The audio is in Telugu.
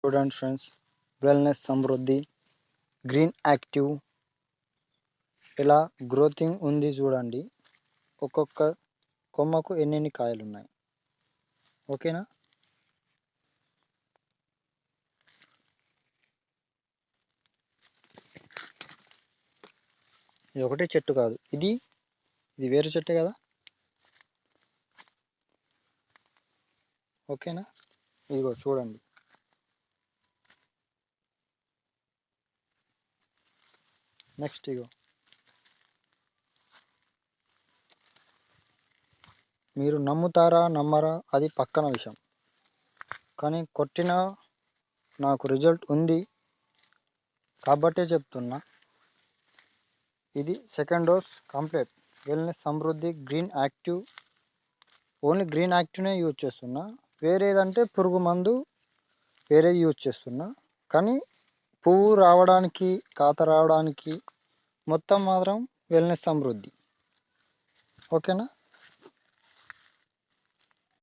చూడండి friends, wellness Samruddhi green active ఇలా గ్రోతింగ్ ఉంది. చూడండి ఒక్కొక్క కొమ్మకు ఎన్నెన్ని కాయలు ఉన్నాయి. ఓకేనా? ఇది ఒకటే చెట్టు కాదు, ఇది వేరే చెట్టే కదా. ఓకేనా? ఇదిగో చూడండి. నెక్స్ట్ ఇగో మీరు నమ్ముతారా నమ్మరా అది పక్కన విషయం, కానీ కొట్టిన నాకు రిజల్ట్ ఉంది కాబట్టే చెప్తున్నా. ఇది second dose complete. Wellness Samruddhi green active, only green యాక్టివ్నే యూజ్ చేస్తున్నా. వేరేదంటే పురుగు మందు వేరేది యూజ్ చేస్తున్నా. కానీ పువ్వు రావడానికి, కాత రావడానికి మొత్తం మాత్రం వెల్నెస్ సమృద్ధి. ఓకేనా?